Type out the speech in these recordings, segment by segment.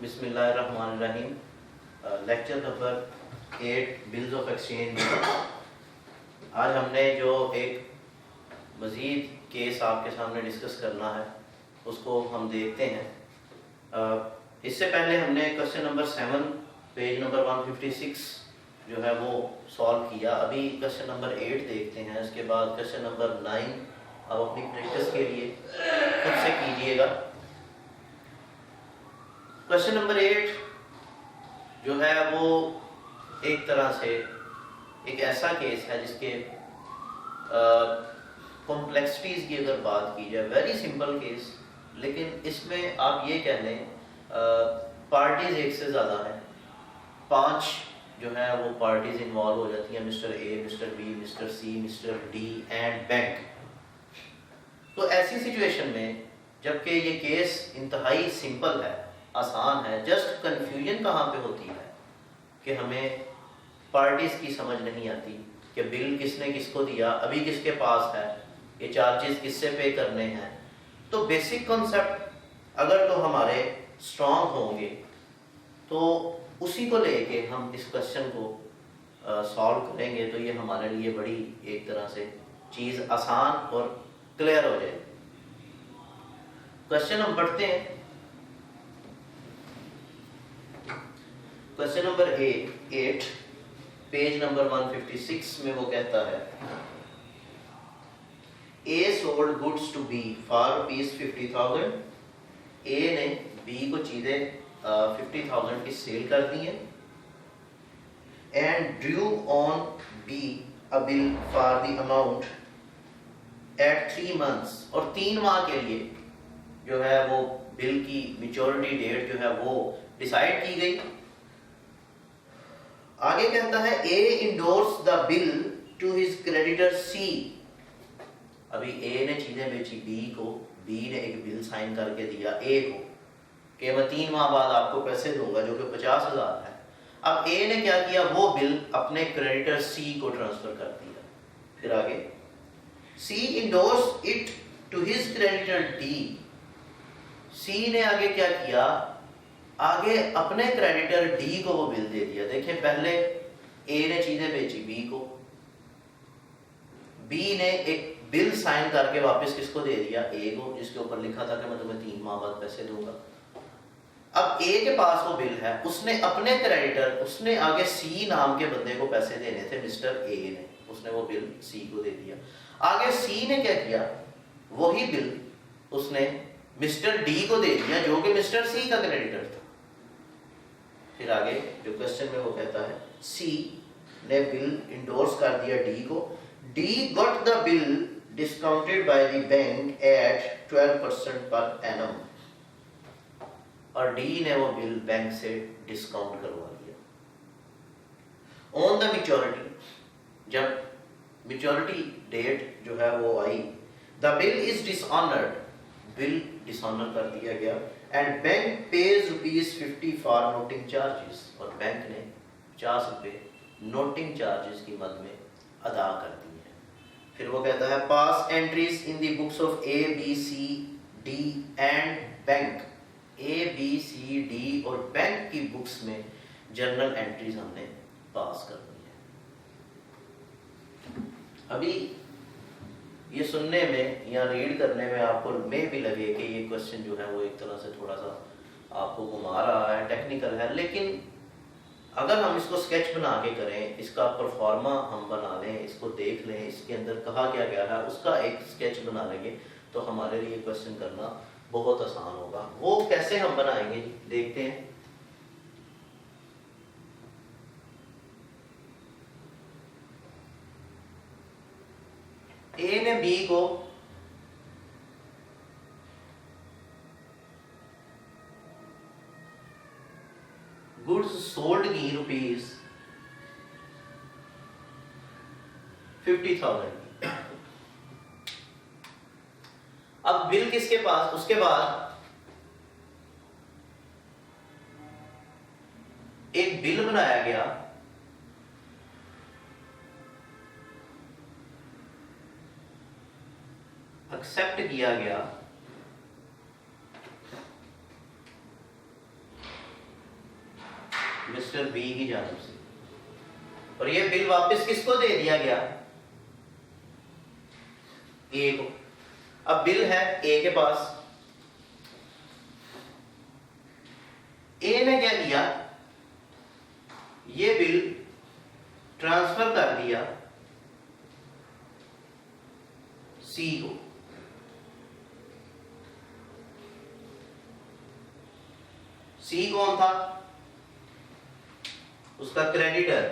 बिस्मिल्लाहिर्रहमानिर्रहीम। Lecture number 8 bills of exchange में आज हमने जो एक मज़ीद केस आपके सामने डिस्कस करना है उसको हम देखते हैं। इससे पहले हमने क्वेश्चन नंबर 7 पेज नंबर 156 जो है वो सॉल्व किया। अभी क्वेश्चन नंबर 8 देखते हैं, उसके बाद क्वेश्चन नंबर 9 आप अपनी प्रैक्टिस के लिए खुद से कीजिएगा। क्वेश्चन नंबर 8 जो है वो एक तरह से एक ऐसा केस है जिसके कॉम्प्लेक्सिटीज़ की अगर बात की जाए, वेरी सिंपल केस, लेकिन इसमें आप ये कह लें पार्टीज़ एक से ज़्यादा हैं। 5 जो है वो पार्टीज़ इन्वॉल्व हो जाती हैं, mister A, mister B, mister C, mister D and bank. तो ऐसी सिचुएशन में जबकि ये केस इंतहाई सिंपल है, आसान है, जस्ट कन्फ्यूजन कहाँ पे होती है कि हमें पार्टीज़ की समझ नहीं आती कि बिल किसने किसको दिया, अभी किसके पास है, ये चार्जेस किससे पे करने हैं। तो बेसिक कॉन्सेप्ट अगर तो हमारे स्ट्रॉन्ग होंगे तो उसी को लेके हम इस क्वेश्चन को सॉल्व करेंगे तो ये हमारे लिए बड़ी एक तरह से चीज़ आसान और क्लियर हो जाएगी। क्वेश्चन हम पढ़ते हैं। क्वेश्चन नंबर 8 पेज नंबर 156 में वो कहता है A sold goods to B for ₹50,000। A ने B को चीज़ें 50,000 की सेल कर दी है and drew on B a bill for the amount at 3 months। और 3 माह के लिए जो है वो बिल की मैच्योरिटी डेट जो है वो डिसाइड की गई। आगे कहता है A endorsed the bill to his creditor C। अभी A ने चीजें बेची B को, B ने एक बिल साइन करके दिया A को कि मैं 3 माह बाद आपको पैसे दूंगा जो कि 50,000 है। अब A ने क्या किया, वो बिल अपने क्रेडिटर C को ट्रांसफर कर दिया। फिर आगे C endorsed it to his creditor D। C ने आगे क्या किया, आगे अपने क्रेडिटर डी को वो बिल दे दिया। देखिए पहले ए ने चीजें बेची बी को, बी ने एक बिल साइन करके वापस किसको दे दिया, ए को, जिसके ऊपर लिखा था कि मैं तुम्हें 3 माह बाद पैसे दूंगा। अब ए के पास वो बिल है, उसने अपने क्रेडिटर, उसने आगे सी नाम के बंदे को पैसे देने थे, मिस्टर ए ने, उसने वो बिल सी को दे दिया। आगे सी ने क्या किया, वही बिल उसने मिस्टर डी को दे दिया जो कि मिस्टर सी का क्रेडिटर था। फिर आगे जो क्वेश्चन में वो कहता है सी ने बिल इंडोर्स कर दिया डी को, D got the bill discounted by the bank at 12% per annum. और डी ने वो बिल बैंक से डिस्काउंट करवा दिया। ऑन द मैच्योरिटी, जब मैच्योरिटी डेट जो है वो आई, the bill is dishonoured, bill dishonour कर दिया गया, and bank pays ₹50 for noting charges. और बैंक ने 50 रुपये नोटिंग चार्जेस की मद में अदा कर दिए हैं। फिर वो कहता है pass entries in the books of A B C D and bank. A B C D और बैंक की बुक्स में जर्नल एंट्रीज हमने पास कर दी है। अभी ये सुनने में या रीड करने में आपको में भी लगे कि ये क्वेश्चन जो है वो एक तरह से थोड़ा सा आपको घुमा रहा है, टेक्निकल है, लेकिन अगर हम इसको स्केच बना के करें, इसका परफॉर्मा हम बना लें, इसको देख लें, इसके अंदर कहा क्या गया है उसका एक स्केच बना लेंगे तो हमारे लिए क्वेश्चन करना बहुत आसान होगा। वो कैसे हम बनाएंगे देखते हैं। ए ने बी को गुड्स सोल्ड की ₹50,000। अब बिल किसके पास, उसके बाद एक बिल बनाया गया, एक्सेप्ट किया गया मिस्टर बी की जानिब से, और ये बिल वापस किसको दे दिया गया? ए को। अब बिल है ए के पास, ए ने क्या किया, ये बिल ट्रांसफर कर दिया सी को। सी कौन था? उसका क्रेडिटर।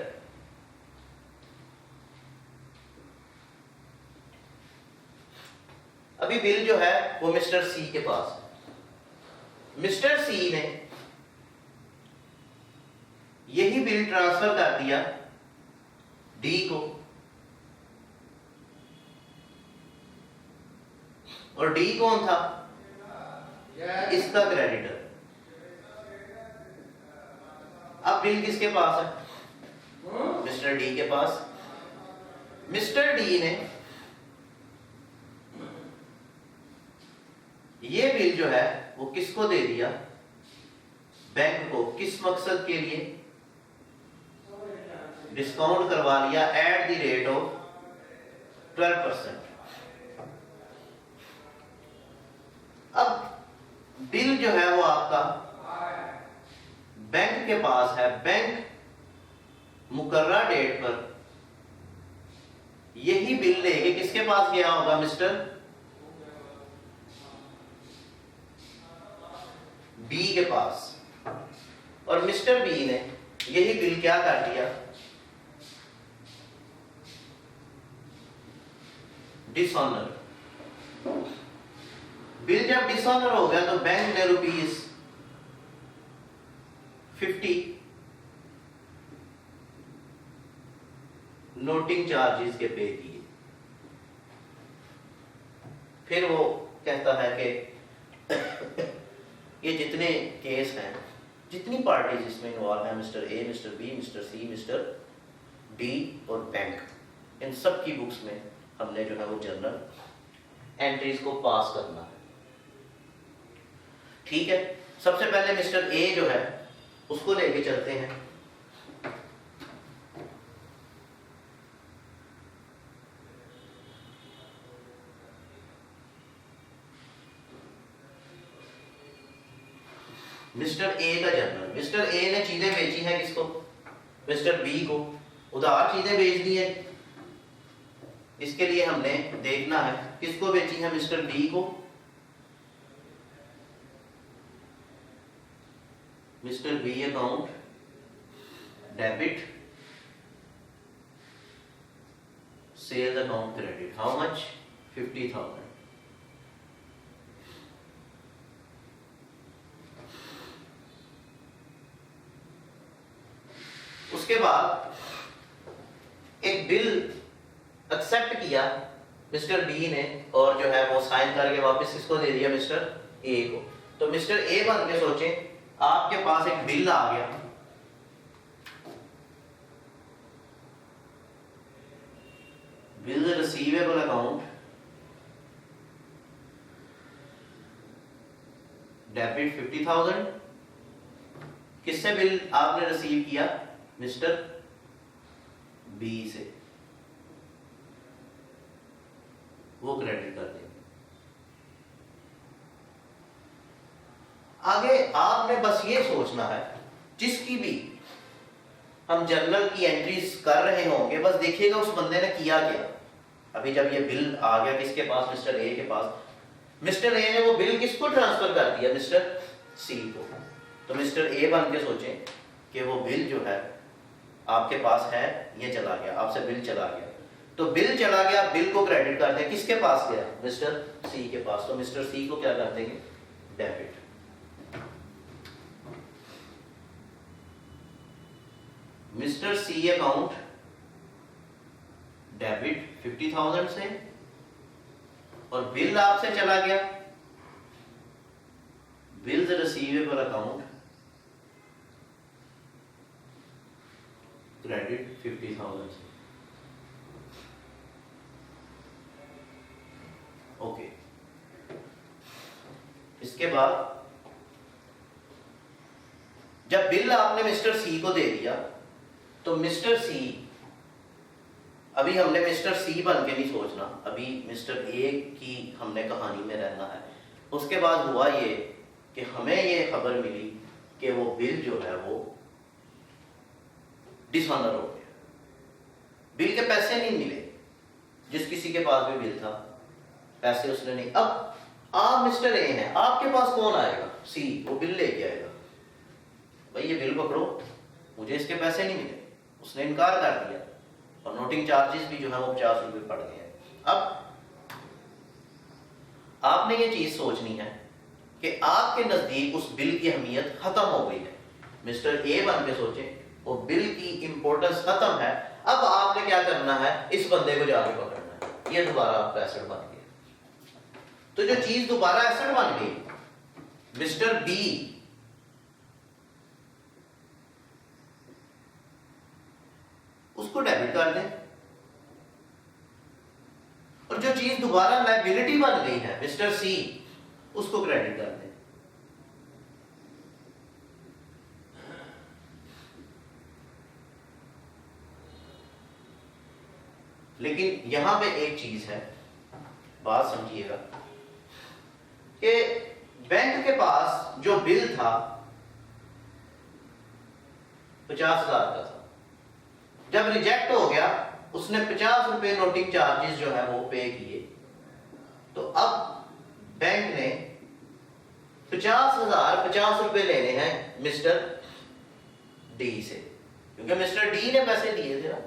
अभी बिल जो है वो मिस्टर सी के पास है। मिस्टर सी ने यही बिल ट्रांसफर कर दिया डी को, और डी कौन था? इसका क्रेडिटर। अब बिल किसके पास है? मिस्टर डी के पास। मिस्टर डी ने ये बिल जो है वो किसको दे दिया? बैंक को। किस मकसद के लिए? डिस्काउंट करवा लिया एट द रेट ऑफ 12%। अब बिल जो है वो आपका बैंक के पास है। बैंक मुकर्रर डेट पर यही बिल लेके किसके पास गया होगा? मिस्टर बी के पास। और मिस्टर बी ने यही बिल क्या कर दिया? डिसऑनर। बिल जब डिसऑनर हो गया तो बैंक ने ₹50 नोटिंग चार्जेस के पे किए। फिर वो कहता है कि ये जितने केस हैं, जितनी पार्टीज इसमें इन्वॉल्व हैं, mister A, mister B, mister C, mister D और बैंक, इन सब की बुक्स में हमने जो है वो जर्नल एंट्रीज को पास करना है। ठीक है, सबसे पहले मिस्टर ए जो है उसको लेके चलते हैं। मिस्टर ए का जर्नल। मिस्टर ए ने चीजें बेची हैं किसको? मिस्टर बी को। उधार चीजें बेच दी हैं। इसके लिए हमने देखना है किसको बेची है? मिस्टर बी को। Mister B account debit, sales account credit. How much? 50,000। उसके बाद एक बिल एक्सेप्ट किया मिस्टर बी ने, और जो है वो साइन करके वापस किसको दे दिया? मिस्टर ए को। तो मिस्टर ए बन के सोचें, आपके पास एक बिल आ गया, बिल रिसीवेबल अकाउंट डेबिट 50,000। किससे बिल आपने रिसीव किया? मिस्टर बी से। वो क्रेडिट कर देंगे। आगे आपने बस ये सोचना है, जिसकी भी हम जर्नल की एंट्रीज कर रहे होंगे, बस देखिएगा उस बंदे ने किया क्या। अभी जब ये बिल आ गया किसके पास? मिस्टर ए के पास। मिस्टर ए ने वो बिल किसको ट्रांसफर कर दिया? मिस्टर सी को। तो मिस्टर ए बन के सोचें कि वो बिल जो है आपके पास है, ये चला गया, आपसे बिल चला गया। तो बिल चला गया, बिल को क्रेडिट कर दें। किसके पास गया? मिस्टर सी के पास। तो मिस्टर सी को क्या कर देंगे? Debit. Mister C account debit 50,000 से, और बिल आपसे चला गया, बिल्स रिसीवेबल अकाउंट क्रेडिट 50,000 से। ओके, इसके बाद जब बिल आपने मिस्टर सी को दे दिया तो मिस्टर सी, अभी हमने मिस्टर सी बन के नहीं सोचना, अभी मिस्टर ए की हमने कहानी में रहना है। उसके बाद हुआ ये कि हमें ये खबर मिली कि वो बिल जो है वो डिसऑनर हो गया, बिल के पैसे नहीं मिले, जिस किसी के पास भी बिल था पैसे उसने नहीं। अब आप मिस्टर ए हैं, आपके पास कौन आएगा? सी, वो बिल लेके आएगा, भाई ये बिल पकड़ो, मुझे इसके पैसे नहीं मिले। उसने इनकार कर दिया और नोटिंग चार्जेस भी जो है वो 50 रुपए पड़ गए हैं। अब आपने ये चीज सोचनी है कि आपके नजदीक उस बिल की अहमियत खत्म हो गई है। मिस्टर ए बन के सोचे, वो बिल की इंपॉर्टेंस खत्म है। अब आपने क्या करना है? इस बंदे को जाके पकड़ना है। ये दोबारा आपका एसेट बन गया। तो जो चीज दोबारा एसेट बन गई, मिस्टर बी, उसको डेबिट कर दें, और जो चीज दोबारा लायबिलिटी बन गई है मिस्टर सी, उसको क्रेडिट कर दें। लेकिन यहां पे एक चीज है, बात समझिएगा कि बैंक के पास जो बिल था 50,000 का था, जब रिजेक्ट हो गया उसने 50 रुपए नोटिंग चार्जेस जो है वो पे किए। तो अब बैंक ने 50,050 रुपए लेने हैं मिस्टर डी से, क्योंकि मिस्टर डी ने पैसे दिए थे ना,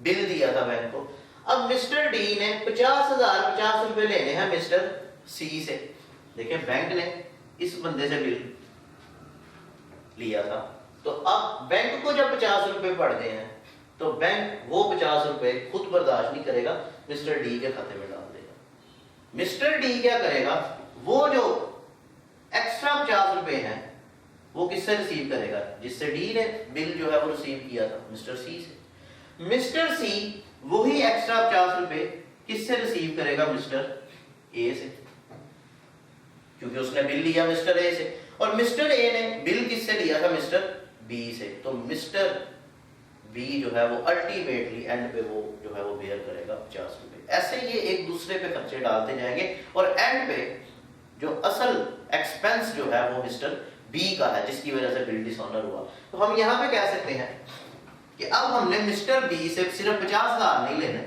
बिल दिया था बैंक को। अब मिस्टर डी ने 50,050 रुपए लेने हैं मिस्टर सी से। देखिए, बैंक ने इस बंदे से बिल लिया था, तो अब बैंक को जब 50 रुपए पड़ गए हैं तो बैंक वो 50 रुपए खुद बर्दाश्त नहीं करेगा, मिस्टर डी के खाते में डाल देगा। मिस्टर डी क्या करेगा? वो जो एक्स्ट्रा 50 रुपए हैं वो किससे रिसीव करेगा? जिससे डी ने बिल जो है वो रिसीव किया था, मिस्टर सी से। मिस्टर सी वही एक्स्ट्रा 50 रुपए किससे रिसीव करेगा? मिस्टर ए से, क्योंकि उसने बिल लिया मिस्टर ए से, और मिस्टर ए ने बिल किससे लिया था? मिस्टर बी से। तो मिस्टर बी जो है वो अल्टीमेटली एंड पे वो जो है वो बेयर करेगा 50 रुपए। ऐसे ये एक दूसरे पे खर्चे डालते जाएंगे और एंड पे जो असल एक्सपेंस जो है वो मिस्टर बी का है, जिसकी वजह से बिल डिसऑनर हुआ। तो हम यहाँ पे कह सकते हैं कि अब हमने मिस्टर बी से सिर्फ 50,000 नहीं लेने,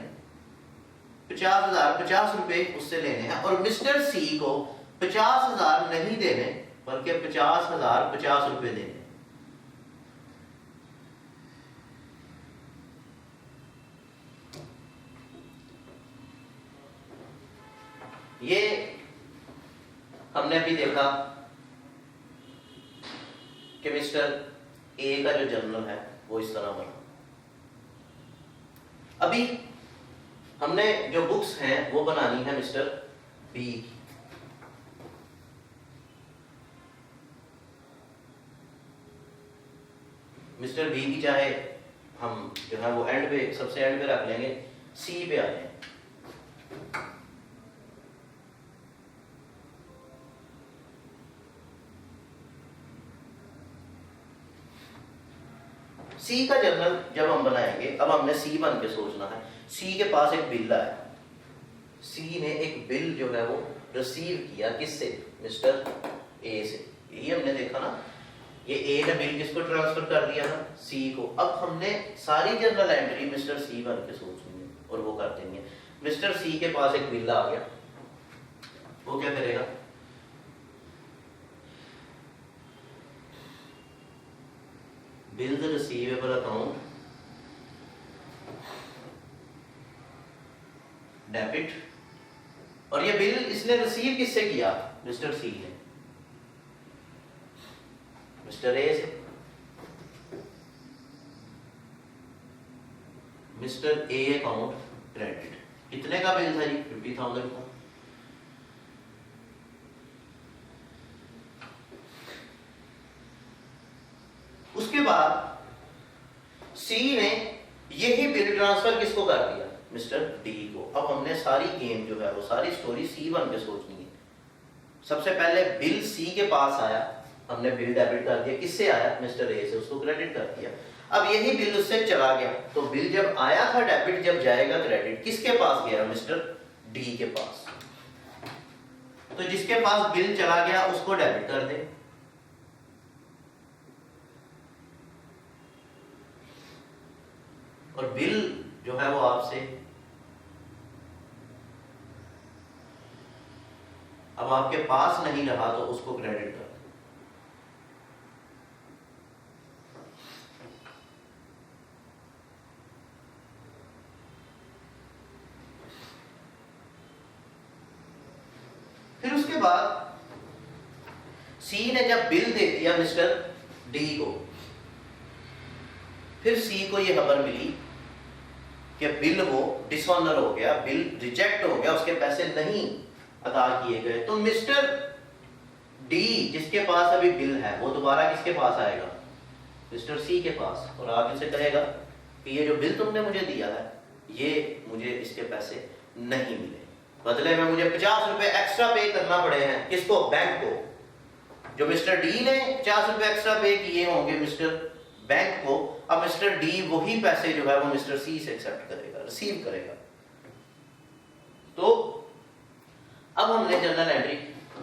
50,050 रुपए उससे लेने हैं, और मिस्टर सी को 50,000 नहीं देने बल्कि 50,050 रुपए देने। ये हमने अभी देखा कि मिस्टर ए का जो जर्नल है वो इस तरह बना। अभी हमने जो बुक्स हैं वो बनानी है मिस्टर बी की। मिस्टर बी की चाहे हम जो है वो एंड पे, सबसे एंड पे रख लेंगे, सी पे आ जाए। सी का जर्नल जब हम बनाएंगे, अब हमने सी बन के सोचना है। सी के पास एक बिल आया, सी ने एक बिल जो है वो रिसीव किया किससे? मिस्टर ए से। यही हमने देखा ना, ये ए ने बिल किसको ट्रांसफर कर दिया था? सी को। अब हमने सारी जर्नल एंट्री मिस्टर सी बन के सोचनी है और वो कर देंगे। मिस्टर सी के पास एक बिल आ गया, वो क्या करेगा? Bill the receivable account debit, और ये बिल इसने रिसीव किससे किया? मिस्टर सी ने मिस्टर ए से। Mister A account credit. कितने का बिल था जी? 50,000 का। उसके बाद सी ने यही बिल ट्रांसफर किसको कर दिया? मिस्टर डी को। अब हमने सारी गेम जो है वो सारी स्टोरी सी बन के सोचनी है। सबसे पहले बिल सी के पास आया, हमने बिल डेबिट कर दिया, किससे आया? मिस्टर ए से, उसको क्रेडिट कर दिया। अब यही बिल उससे चला गया, तो बिल जब आया था डेबिट, जब जाएगा क्रेडिट, किसके पास गया? मिस्टर डी के पास। तो जिसके पास बिल चला गया उसको डेबिट कर दे। और बिल जो है वो आपसे, अब आपके पास नहीं रहा तो उसको क्रेडिट कर दे। फिर उसके बाद सी ने जब बिल दे दिया मिस्टर डी को, फिर सी को यह खबर मिली कि बिल वो डिसऑनर हो गया, बिल रिजेक्ट हो गया, उसके पैसे नहीं अदा किए गए। तो मिस्टर डी जिसके पास अभी बिल है वो दोबारा किसके पास आएगा? मिस्टर सी के पास, और आगे से कहेगा कि ये जो बिल तुमने मुझे दिया है ये मुझे इसके पैसे नहीं मिले, बदले में मुझे 50 रुपए एक्स्ट्रा पे करना पड़े हैं। किसको? बैंक को। जो मिस्टर डी ने 50 रुपए एक्स्ट्रा पे किए होंगे मिस्टर बैंक को, अब मिस्टर डी वही पैसे जो है वो मिस्टर सी से एक्सेप्ट करेगा, रिसीव करेगा। तो अब हमने जनरल एंट्री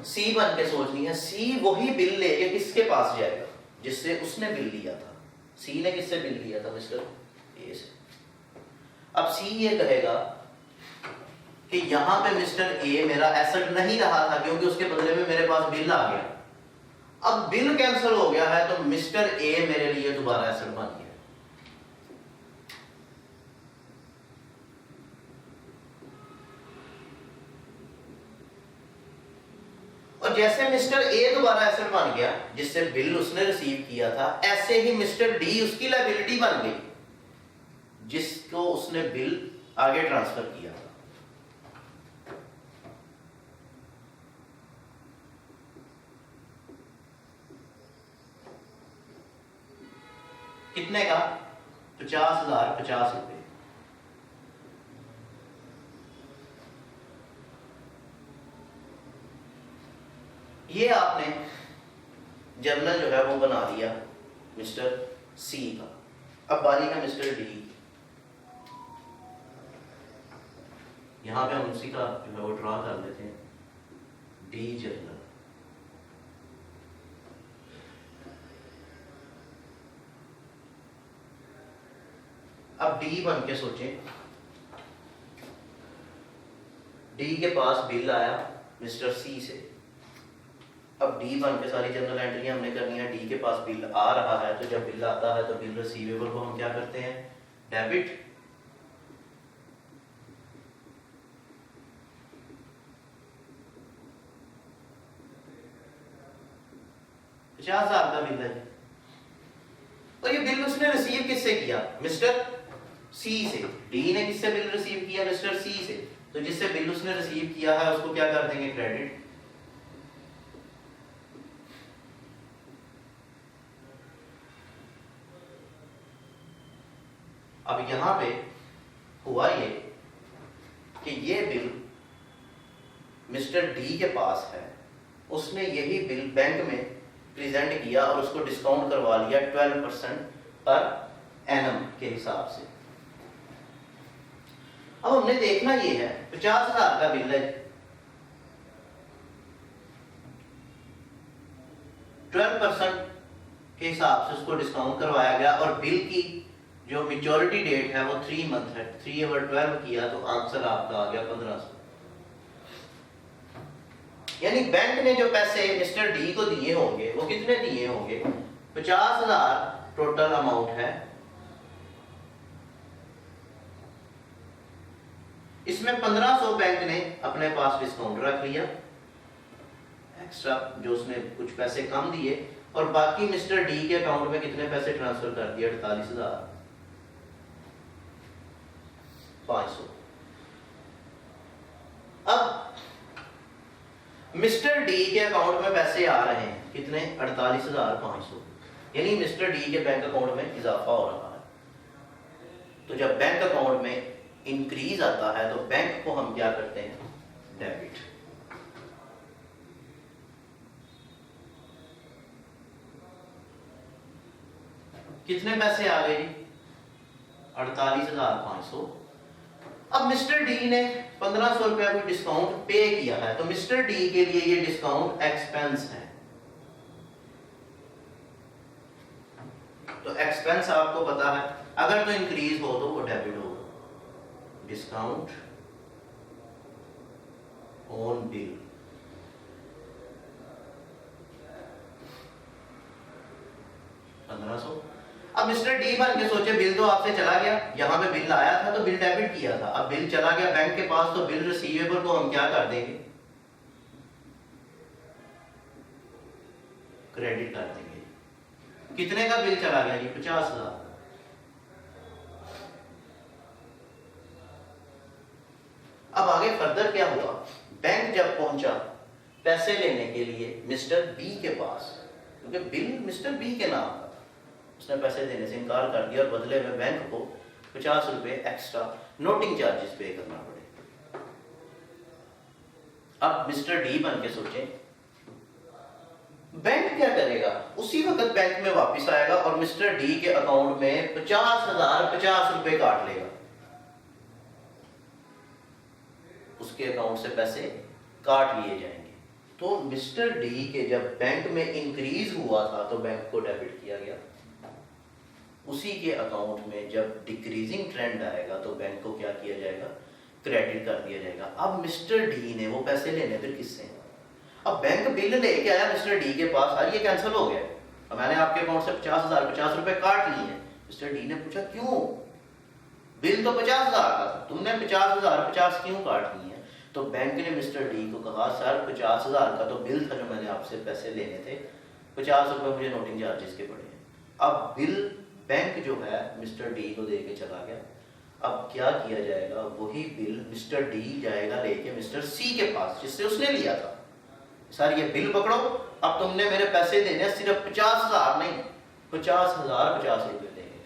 सी बन के सोचनी है। सी वही बिल लेके किसके पास जाएगा? जिससे उसने बिल लिया था। सी ने किससे बिल लिया था? मिस्टर ए से। अब सी ये कहेगा कि यहां पे मिस्टर ए मेरा एसेट नहीं रहा था क्योंकि उसके बदले में मेरे पास बिल आ गया। अब बिल कैंसिल हो गया है तो मिस्टर ए मेरे लिए दोबारा एसेट बन गया। और जैसे मिस्टर ए दोबारा एसेट बन गया जिससे बिल उसने रिसीव किया था, ऐसे ही मिस्टर डी उसकी लायबिलिटी बन गई जिसको उसने बिल आगे ट्रांसफर किया था। कितने का? 50,000 50 रुपए। ये आपने जर्नल जो है वो बना दिया मिस्टर सी का। अब बारी है मिस्टर डी। यहां पे हम उसी का जो है वो ड्रा कर लेते हैं, डी जर्नल। अब डी बन के सोचें, डी के पास बिल आया मिस्टर सी से। अब डी बन के सारी जनरल एंट्री हमने करनी है। डी के पास बिल आ रहा है तो जब बिल आता है तो बिल रिसीवेबल को हम क्या करते हैं? डेबिट। $50,000 का बिल है और ये बिल उसने रिसीव किससे किया? मिस्टर सी से। डी ने किससे बिल रिसीव किया? मिस्टर सी से। तो जिससे बिल उसने रिसीव किया है उसको क्या कर देंगे? क्रेडिट। अब यहां पे हुआ ये कि ये बिल मिस्टर डी के पास है, उसने यही बिल बैंक में प्रेजेंट किया और उसको डिस्काउंट करवा लिया 12% पर एनम के हिसाब से। अब हमने देखना ये है 50,000 का बिल है, 12% के हिसाब से उसको डिस्काउंट करवाया गया और बिल की जो मेच्योरिटी डेट है वो 3 मंथ है। 3 ओवर 12 किया तो आंसर आपका आ गया 1500। यानी बैंक ने जो पैसे मिस्टर डी को दिए होंगे वो कितने दिए होंगे? 50,000 टोटल अमाउंट है। इसमें 1500 बैंक ने अपने पास डिस्काउंट रख लिया, एक्स्ट्रा जो उसने कुछ पैसे कम दिए, और बाकी मिस्टर डी के अकाउंट में कितने पैसे ट्रांसफर कर दिए? 48,500। अब मिस्टर डी के अकाउंट में पैसे आ रहे हैं कितने? 48,500। यानी मिस्टर डी के बैंक अकाउंट में इजाफा हो रहा है। तो जब बैंक अकाउंट में इंक्रीज आता है तो बैंक को हम क्या करते हैं? डेबिट। कितने पैसे आ गए जी? 48,500। अब मिस्टर डी ने 1500 रुपया कोई डिस्काउंट पे किया है, तो मिस्टर डी के लिए ये डिस्काउंट एक्सपेंस है। तो एक्सपेंस आपको पता है, अगर तो इंक्रीज हो तो वो डेबिट होगा। डिस्काउंट ऑन बिल, अब मिस्टर डी बन के सोचे बिल तो आपसे चला गया, यहां पे बिल आया था तो बिल डेबिट किया था, अब बिल चला गया बैंक के पास, तो बिल रिसीवेबल को हम क्या कर देंगे? क्रेडिट कर देंगे। कितने का बिल चला गया जी? 50,000। अब आगे फर्दर क्या हुआ? बैंक जब पहुंचा पैसे लेने के लिए मिस्टर बी के पास, क्योंकि बिल मिस्टर बी के नाम था, उसने पैसे देने से इनकार कर दिया और बदले में बैंक को 50 रुपए एक्स्ट्रा नोटिंग चार्जेस पे करना पड़े। अब मिस्टर डी बन के सोचे बैंक क्या करेगा? उसी वक्त बैंक में वापस आएगा और मिस्टर डी के अकाउंट में 50,050 रुपए काट लेगा। उसके अकाउंट से पैसे काट लिए जाएंगे। तो मिस्टर डी के जब बैंक में इंक्रीज हुआ था तो बैंक को डेबिट किया गया, उसी के अकाउंट में जब डिक्रीजिंग ट्रेंड आएगा तो बैंक को क्या किया जाएगा? क्रेडिट कर दिया जाएगा। अब मिस्टर डी ने वो पैसे लेने फिर किससे? अब बैंक बिल लेके आया मिस्टर डी के पास, आज ये कैंसिल हो गया, अब मैंने आपके अकाउंट से 50,050 रुपए काट लिए हैं। मिस्टर डी ने पूछा क्यों? बिल तो 50,000 का था, तुमने 50,050 क्यों काट लिए? तो बैंक ने मिस्टर डी को कहा सर 50,000 का तो बिल था जो मैंने आपसे पैसे लेने थे, 50 रुपए मुझे नोटिंग चार्जेस के पड़े हैं। अब बिल बैंक जो है मिस्टर डी को दे के चला गया, अब क्या किया जाएगा? वही बिल मिस्टर डी जाएगा लेके मिस्टर सी के पास जिससे उसने लिया था, सर ये बिल पकड़ो, अब तुमने मेरे पैसे देने सिर्फ 50,000 नहीं 50,050 रुपए देंगे।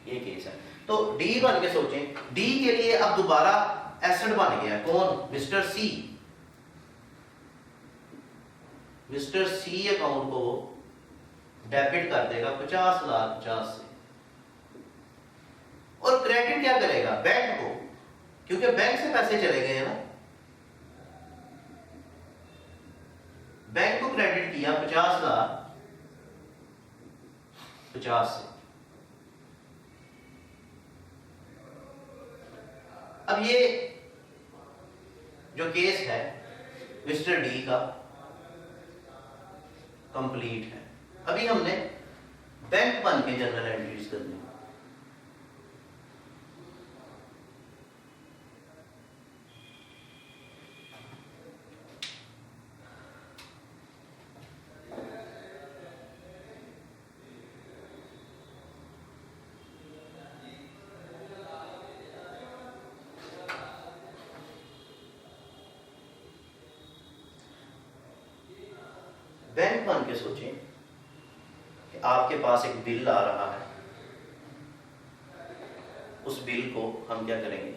ये केस है। तो डी बन के सोचें, डी के लिए अब दोबारा एसेट बन गया कौन? Mister C. Mister C account को डेबिट कर देगा 50,050 से, और क्रेडिट क्या करेगा? बैंक को, क्योंकि बैंक से पैसे चले गए हैं ना। बैंक को क्रेडिट किया 50,050 से। अब ये जो केस है मिस्टर डी का कंप्लीट है। अभी हमने बैंक बन के जनरल एंट्रीज करनी है। बैंक बन के सोचें कि आपके पास एक बिल आ रहा है, उस बिल को हम क्या करेंगे?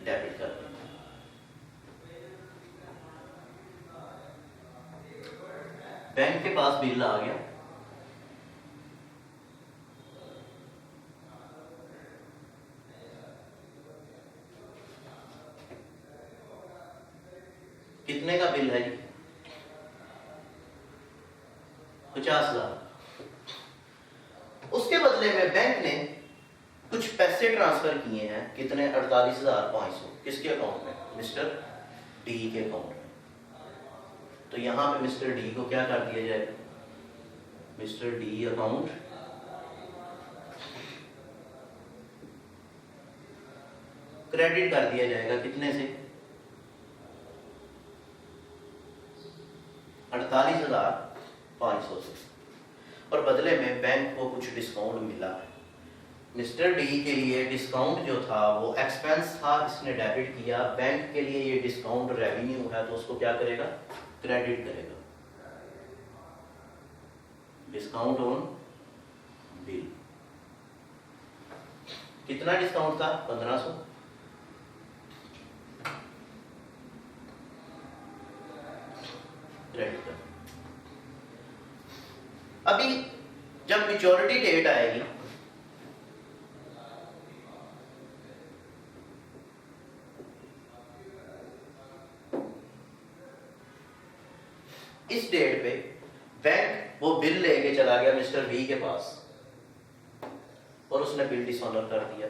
डेबिट कर देंगे। बैंक के पास बिल आ गया, कितने का बिल है? 50,000। उसके बदले में बैंक ने कुछ पैसे ट्रांसफर किए हैं, कितने? 48,500। किसके अकाउंट में? मिस्टर डी के अकाउंट में। तो यहां पे मिस्टर डी को क्या कर दिया जाएगा? मिस्टर डी अकाउंट क्रेडिट कर दिया जाएगा, कितने से? 48,500 से। और बदले में बैंक को कुछ डिस्काउंट मिला है। मिस्टर डी के लिए डिस्काउंट जो था वो एक्सपेंस था, इसने डेबिट किया। बैंक के लिए ये डिस्काउंट रेवेन्यू है, तो उसको क्या करेगा? क्रेडिट करेगा। Discount on bill. कितना डिस्काउंट था? 1500। क्रेडिट कर। अभी जब मैच्योरिटी डेट आएगी मिस्टर बी के पास और उसने बिल डिसऑनर कर दिया।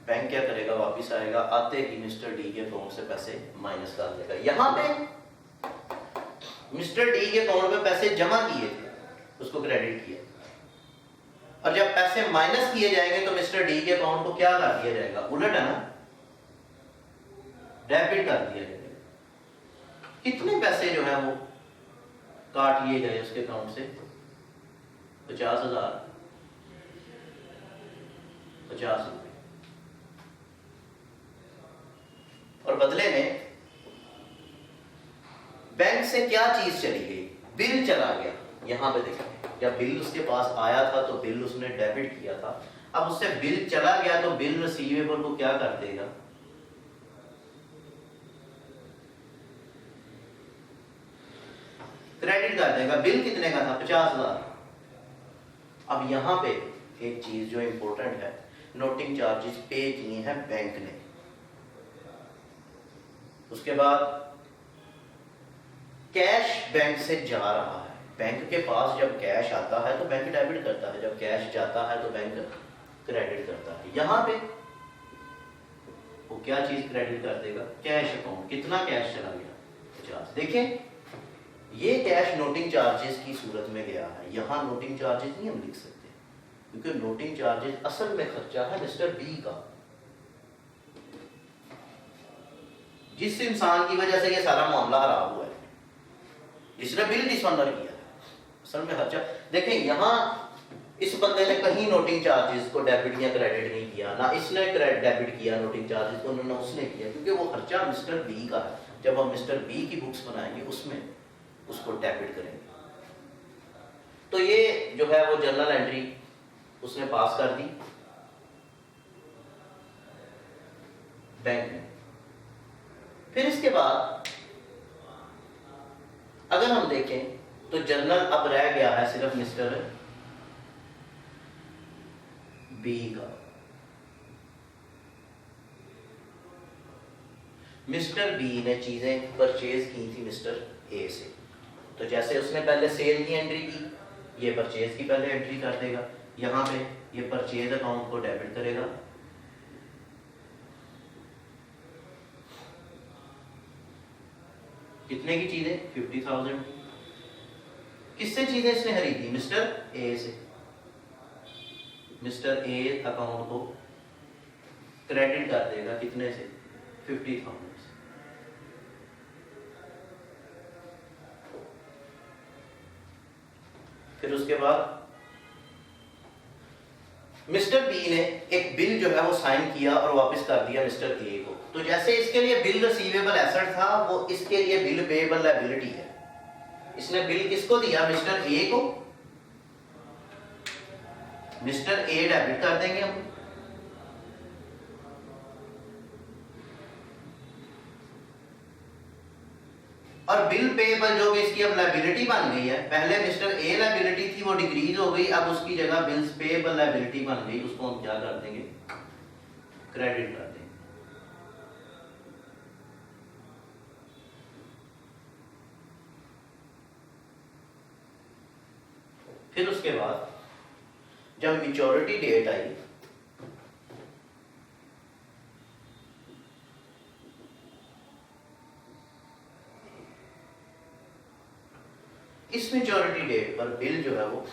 बैंक क्या करेगा, वापस आएगा, आते ही मिस्टर डी के अकाउंट से पैसे माइनस कर देगा। यहां पे मिस्टर डी के अकाउंट में पैसे जमा किए थे, उसको क्रेडिट किया, और जब पैसे माइनस किए जाएंगे तो मिस्टर डी के अकाउंट को क्या कर दिया जाएगा, उलट है ना, डेबिट कर दिया जाएगा। कितने पैसे जो है वो काट लिए गए उसके अकाउंट से, 50,000, 50 रुपए, और बदले में बैंक से क्या चीज चली गई, बिल चला गया। यहां पे देखें, जब बिल उसके पास आया था तो बिल उसने डेबिट किया था, अब उससे बिल चला गया तो बिल रिसीवेबल को क्या कर देगा, क्रेडिट कर देगा। बिल कितने का था, 50,000। अब यहां पे एक चीज जो इंपॉर्टेंट है, नोटिंग चार्जेस पे किए हैं बैंक ने, उसके बाद कैश बैंक से जा रहा है। बैंक के पास जब कैश आता है तो बैंक डेबिट करता है, जब कैश जाता है तो बैंक क्रेडिट करता है। यहां पे वो क्या चीज क्रेडिट कर देगा, कैश अकाउंट। कितना कैश चला गया, 50। देखें, ये कैश नोटिंग चार्जेस की सूरत में गया है, यहां नोटिंग चार्जेस नहीं हम लिख सकते, क्योंकि नोटिंग चार्जेस असल में खर्चा है मिस्टर बी का, जिस इंसान की वजह से ये सारा मामला खराब हुआ है, जिसने बिल डिसऑनर किया है। असल में खर्चा देखें, यहां इस बंदे ने कहीं नोटिंग चार्जेस को डेबिट या क्रेडिट नहीं किया, ना इसने डेबिट किया नोटिंग चार्जेस को, ना उसने किया, क्योंकि वो खर्चा मिस्टर बी का है। जब हम मिस्टर बी की बुक्स बनाएंगे उसमें उसको डेबिट करेंगे। तो ये जो है वो जर्नल एंट्री उसने पास कर दी बैंक ने। फिर इसके बाद अगर हम देखें तो जर्नल अब रह गया है सिर्फ मिस्टर बी का। मिस्टर बी ने चीजें परचेज की थी मिस्टर ए से, तो जैसे उसने पहले सेल की एंट्री की, ये परचेज की पहले एंट्री कर देगा। यहां पे ये परचेज अकाउंट को डेबिट करेगा, कितने की चीजें, 50,000। किससे चीजें इसने खरीदी, मिस्टर ए से। मिस्टर ए अकाउंट को क्रेडिट कर देगा, कितने से, 50,000 से। फिर उसके बाद मिस्टर बी ने एक बिल जो है वो साइन किया और वापस कर दिया मिस्टर ए को। तो जैसे इसके लिए बिल रिसीवेबल एसेट था, वो इसके लिए बिल पेएबल लायबिलिटी है। इसने बिल किसको दिया, मिस्टर ए को। मिस्टर ए डेबिट कर देंगे हम, और बिल पेएबल जो कि इसकी अब लायबिलिटी बन गई है। पहले मिस्टर ए लायबिलिटी थी, वो डिक्रीज हो गई, अब उसकी जगह बिल्स पेएबल लायबिलिटी बन गई, उसको हम क्या कर देंगे, क्रेडिट कर देंगे। फिर उसके बाद जब मैच्योरिटी डेट आई, इस मैच्योरिटी डेट पर बिल जो है वो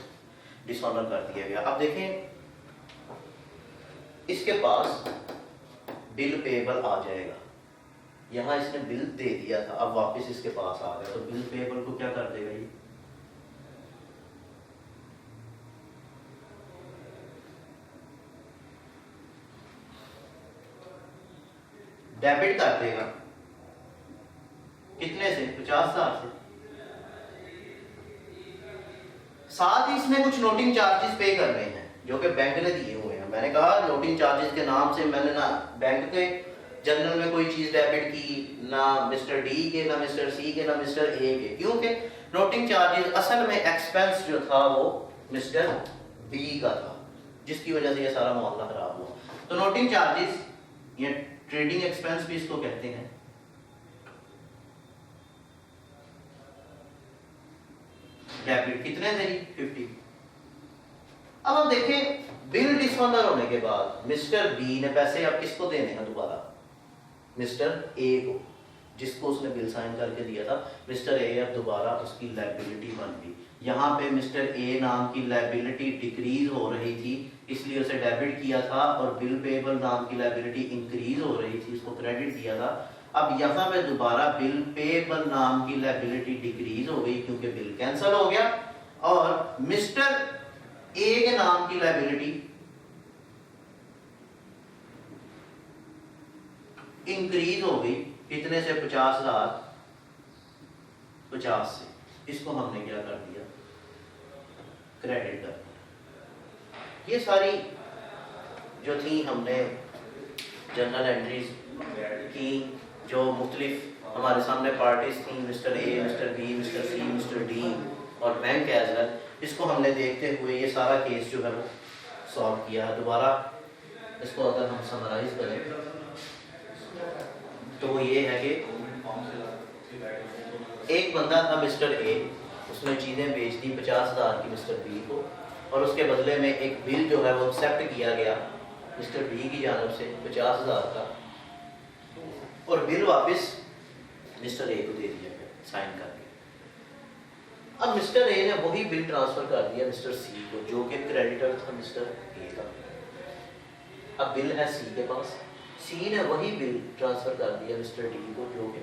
डिसऑनर कर दिया गया। अब देखें, इसके पास बिल पेएबल आ जाएगा, यहां इसने बिल दे दिया था, अब वापस इसके पास आ गया, तो बिल पेएबल को क्या कर देगा, ये डेबिट कर देगा। कितने से, 50,000 से। साथ ही इसमें कुछ नोटिंग चार्जेस पे करने हैं जो कि बैंक ने दिए हुए हैं। मैंने कहा नोटिंग चार्जेस के नाम से मैंने ना बैंक के जनरल में कोई चीज डेबिट की, ना मिस्टर डी के, ना मिस्टर सी के, ना मिस्टर ए के, क्योंकि नोटिंग चार्जेस असल में एक्सपेंस जो था वो मिस्टर बी का था, जिसकी वजह से ये सारा मामला खराब हुआ। तो नोटिंग चार्जेस या ट्रेडिंग एक्सपेंस भी इसको कहते हैं। डेबिट कितने से, 50। अब हम देखें बिल डिसऑनर होने के बाद मिस्टर बी ने पैसे अब किसको देने हैं दोबारा, मिस्टर ए को, जिसको उसने बिल साइन करके दिया था। मिस्टर ए अब दोबारा उसकी लायबिलिटी बन गई। यहाँ पे मिस्टर ए नाम की लायबिलिटी डिक्रीज हो रही थी, इसलिए उसे डेबिट किया था, और बिल पेबल नाम की लायबिलिटी इंक्रीज हो रही थी, उसको क्रेडिट दिया था। अब यहाँ पे दोबारा बिल पेबल नाम की लायबिलिटी डिक्रीज हो गई क्योंकि बिल कैंसिल हो गया, और मिस्टर ए के नाम की लायबिलिटी इंक्रीज हो गई। कितने से? 50,000, 50 से। इसको हमने क्या कर दिया? क्रेडिट कर दिया। ये सारी जो थी हमने जर्नल एंट्रीज की, जो मुख्तलिफ हमारे सामने पार्टीज थी, mister A, mister B, mister C, mister D और बैंक एज वेल, इसको हमने देखते हुए ये सारा केस जो है वो सॉल्व किया है। दोबारा इसको अगर हम समराइज करें तो ये है कि एक बंदा था मिस्टर ए, उसने चीज़ें बेच दी 50,000 की मिस्टर बी को, और उसके बदले में एक बिल जो है वो एक्सेप्ट किया गया मिस्टर बी की जानब से 50,000 का, और बिल वापस मिस्टर ए को दे दिया गया साइन करके। अब मिस्टर ए ने वही बिल ट्रांसफर कर दिया मिस्टर सी को, जो कि क्रेडिटर था मिस्टर ए का। अब बिल है सी के पास, सी ने वही बिल ट्रांसफर कर दिया मिस्टर डी को, जो कि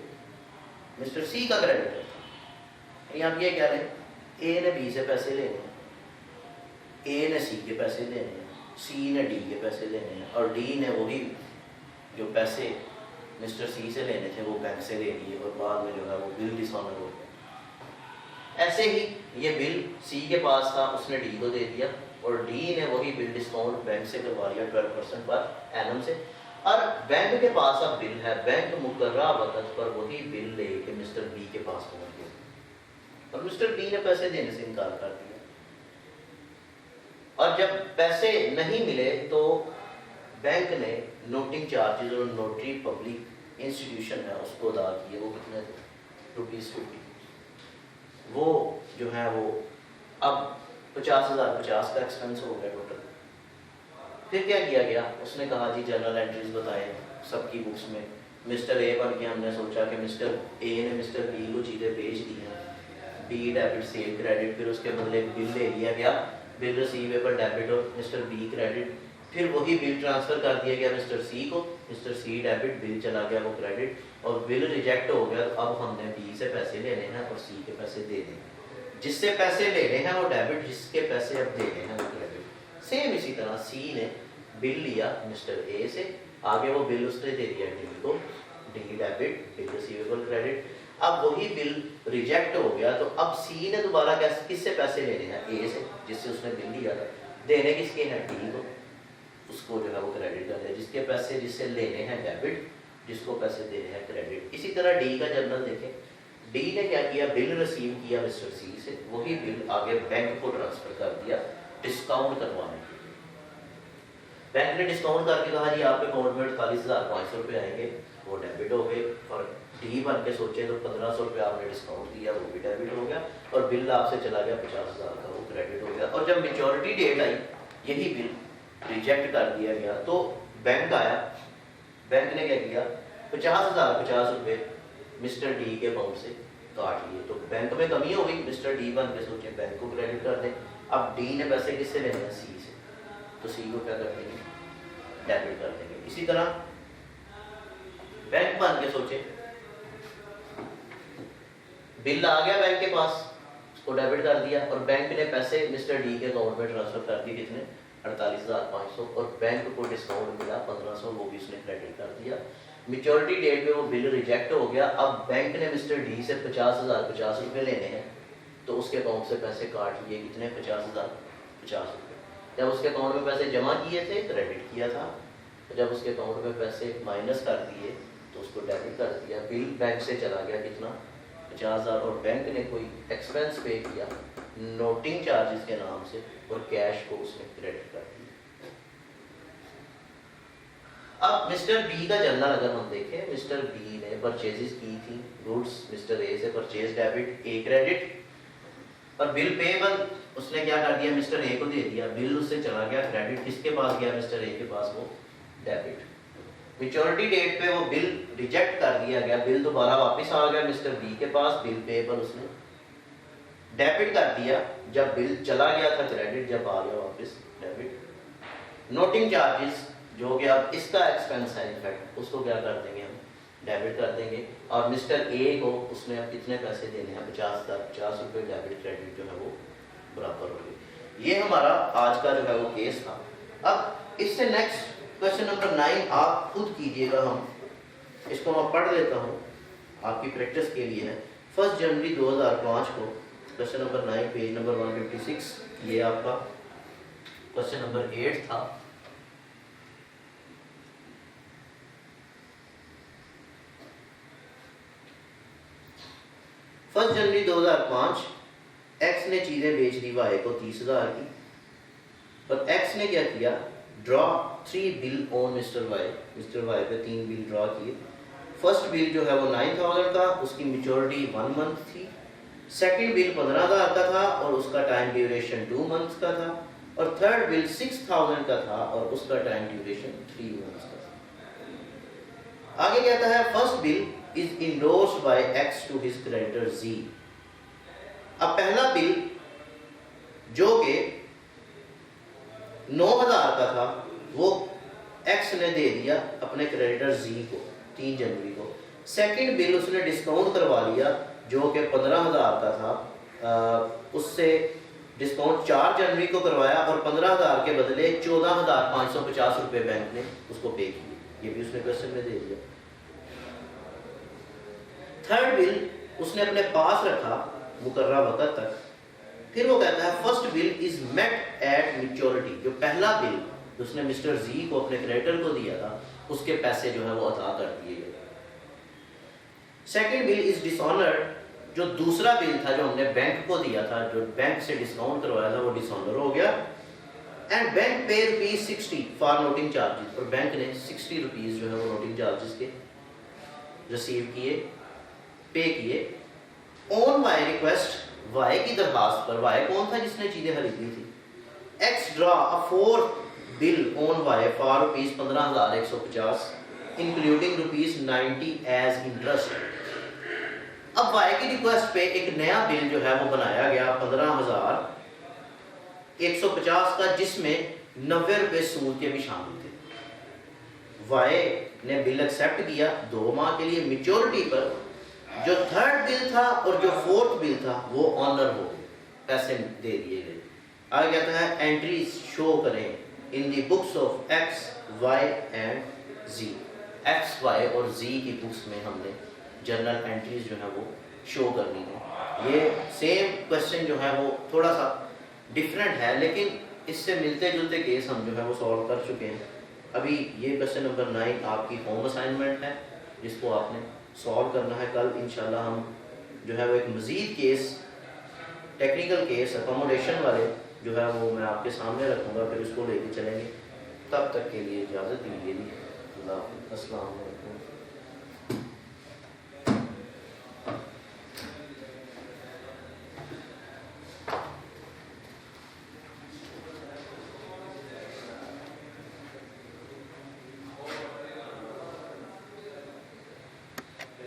मिस्टर सी का क्रेडिटर था। आप ये कह रहे हैं ए ने बी से पैसे लेने हैं, ए ने सी के पैसे लेने हैं, सी ने डी के पैसे लेने हैं, और डी ने वही जो पैसे मिस्टर सी से लेने थे वो बैंक से ले लिए, और बाद में जो है वो बिल डिसऑनर हो गया। ऐसे ही ये बिल सी के पास था, उसने डी को दे दिया, और डी ने वही बिल डिस्काउंट बैंक से करवा लिया 12% पर एनम से, और बैंक के पास अब बिल है, बैंक मुकर्रा वक़्त पर वही बिल लेके मिस्टर बी के पास पहुंच गया, और मिस्टर बी ने पैसे देने से इनकार कर दिया। और जब पैसे नहीं मिले तो बैंक ने नोटिंग चार्जेस और नोटरी पब्लिक इंस्टीट्यूशन है उसको अदा किए। वो कितने थे? ₹50। वो जो है वो अब 50,050 का एक्सपेंस हो गया टोटल। फिर क्या किया गया? उसने कहा जी जर्नल एंट्रीज बताएं सबकी बुक्स में। मिस्टर ए बन के हमने सोचा कि मिस्टर ए ने मिस्टर बी को चीज़ें बेच दी हैं, बी डेबिट सेल क्रेडिट, फिर उसके बदले बिल ले लिया गया, बिल रिसीवेबल डेबिट और मिस्टर बी क्रेडिट, फिर वही बिल ट्रांसफ़र कर दिया गया मिस्टर सी को, मिस्टर सी डेबिट, बिल चला गया वो क्रेडिट, और बिल रिजेक्ट हो गया। तो अब हमने बी से पैसे लेने हैं और सी के पैसे दे देने। जिससे पैसे लेने हैं वो डेबिट, जिसके पैसे अब देने हैं वो क्रेडिट। सेम इसी तरह सी ने बिल लिया मिस्टर ए से, आगे वो बिल उसने दे दिया डी को, D debit, bill receivable credit. अब वही बिल रिजेक्ट हो गया तो अब सी ने दोबारा किससे पैसे लेने हैं? ए से, जिससे उसने बिल लिया था। देने किसके हैं? डी को, उसको जो है वो क्रेडिट कर दिया। जिसके पैसे जिससे लेने हैं डेबिट, जिसको पैसे देने हैं क्रेडिट। इसी तरह डी का जर्नल देखें, डी ने क्या किया? बिल रिसीव किया मिस्टर सी से, वही बिल आगे बैंक को ट्रांसफर कर दिया डिस्काउंट करवाने के लिए। बैंक ने डिस्काउंट करके कहा जी आपके अकाउंट में 48,500 रुपये आएंगे, वो डेबिट हो गए। और डी बन के सोचे तो 1,500 रुपये आपने डिस्काउंट दिया, वो भी डेबिट हो गया, और बिल आपसे चला गया 50,000 का, वो क्रेडिट हो गया। और जब मेच्योरिटी डेट आई, यही बिल रिजेक्ट कर दिया गया। तो बैंक आया, बैंक ने क्या किया? 50,050 रुपये मिस्टर डी के अकाउंट से काट लिए। तो बैंक में कमी हो गई, मिस्टर डी बन के सोचे बैंक को क्रेडिट कर दें। अब डी ने पैसे किससे लेने हैं? सी से, तो सी को क्या कर देंगे? डेबिट कर देंगे। इसी तरह बैंक बन के सोचे, बिल आ गया बैंक के पास, उसको डेबिट कर दिया, और बैंक ने पैसे मिस्टर डी के अकाउंट में ट्रांसफर कर दिए। कितने? 48,500, और बैंक को डिस्काउंट मिला 1,500, वो भी उसने क्रेडिट कर दिया। मेच्योरिटी डेट पे वो बिल रिजेक्ट हो गया। अब बैंक ने मिस्टर डी से 50,050 रुपये लेने हैं, तो उसके अकाउंट से पैसे काट लिए। कितने? 50,050 रुपये। जब उसके अकाउंट में पैसे जमा किए थे, क्रेडिट किया था, तो जब उसके अकाउंट में पैसे माइनस कर दिए तो उसको डेबिट कर दिया। बिल बैंक से चला गया कितना? 50,000, और बैंक ने कोई एक्सपेंस पे किया नोटिंग चार्जेस के नाम से, और कैश को उसने क्रेडिट कर दिया। अब मिस्टर बी का जर्नल अगर हम देखें, मिस्टर बी ने परचेजेस की थी गुड्स, मिस्टर ए से परचेज डेबिट, ए क्रेडिट, और बिल पेबल उसने क्या कर दिया, मिस्टर ए को दे दिया, बिल उससे चला गया, क्रेडिट किसके पास गया, मिस्टर ए के पास, वो डेबिट। मैच्योरिटी डेट पे वो बिल रिजेक्ट कर दिया गया, बिल दोबारा वापस आ गया मिस्टर बी के पास, बिल पेएबल उसने डेबिट कर दिया, जब बिल चला गया था क्रेडिट, जब आ गया वापस डेबिट। नोटिंग चार्जेस जो कि अब इसका एक्सपेंस है इनफैक्ट, उसको क्या कर देंगे हम, डेबिट कर देंगे। और मिस्टर ए को उसने अब कितने पैसे देने हैं, 50 रुपये डेबिट क्रेडिट जो है वो बराबर हो गई। ये हमारा आज का जो है वो केस था। अब इससे नेक्स्ट क्वेश्चन नंबर 9 आप खुद कीजिएगा, हम इसको मैं पढ़ लेता हूँ आपकी प्रैक्टिस के लिए है। 1 जनवरी 2005 को क्वेश्चन नंबर 9 पेज नंबर 156, ये आपका क्वेश्चन नंबर 8 था। फर्स्ट जनवरी 2005 एक्स ने चीजें बेच दी वाई को 30,000 की, और एक्स ने क्या किया, draw 3 bill on mister Y, mister Y पे 3 बिल ड्रॉ किए। फर्स्ट बिल जो है वो 9,000 का, उसकी मैच्योरिटी 1 मंथ थी। सेकंड बिल 15,000 का था और उसका टाइम ड्यूरेशन 2 मंथ्स का था। और थर्ड बिल 6,000 का था और उसका टाइम ड्यूरेशन 3 मंथ्स का था। आगे कहता है first bill is endorsed by X to his creditor G. अब पहला बिल जो कि 9,000 का था वो एक्स ने दे दिया अपने क्रेडिटर जी को 3 जनवरी को। सेकंड बिल उसने डिस्काउंट करवा लिया जो कि 15,000 का था, उससे डिस्काउंट 4 जनवरी को करवाया और 15,000 के बदले 14,550 रुपये बैंक ने उसको पे किए। ये भी उसने क्वेश्चन में दे दिया। थर्ड बिल उसने अपने पास रखा मुकर्रा वक्त तक। फिर वो कहता है first bill is met at maturity. जो पहला बिल उसने मिस्टर जी को अपने क्रेडिटर को दिया था उसके पैसे जो है वो अदा कर दिए गए। Second bill is dishonoured. जो दूसरा बिल था जो हमने बैंक को दिया था, जो बैंक से डिस्काउंट करवाया था, वो डिसऑनर हो गया। एंड बैंक पे ₹60 फॉर नोटिंग चार्जेस। और बैंक ने 60 रुपीज जो है वो नोटिंग चार्जेस के रिसीव किए, पे किए। ऑन वाई रिक्वेस्ट, वाई की दरखास्त पर, वाई कौन था जिसने चीजें खरीदी थी, X draw a fourth bill on Y for ₹15,150 including ₹90 as interest. अब वाई की रिक्वेस्ट पे एक नया बिल जो है वो बनाया गया 15,150 का, जिसमें 90 रुपये सूद के भी शामिल थे। वाई ने बिल एक्सेप्ट किया 2 माह के लिए मैच्योरिटी पर। जो थर्ड बिल था और जो फोर्थ बिल था वो ऑनर हो गए, पैसे दे दिए गए। आगे कहता है एंट्रीज शो करें in the books of X Y and G. X Y और जी की बुक्स में हमने जर्नल एंट्रीज जो है वो शो करनी है। ये सेम क्वेश्चन जो है वो थोड़ा सा डिफरेंट है, लेकिन इससे मिलते जुलते केस हम जो है वो सॉल्व कर चुके हैं। अभी ये क्वेश्चन नंबर 9 आपकी होम असाइनमेंट है जिसको आपने सॉल्व करना है। कल इंशाल्लाह हम जो है वो एक मज़ीद केस, टेक्निकल केस अकोमोडेशन वाले जो है वो मैं आपके सामने रखूँगा, फिर उसको लेके चलेंगे। तब तक के लिए इजाज़त दीजिए। अस्सलाम वालेकुम।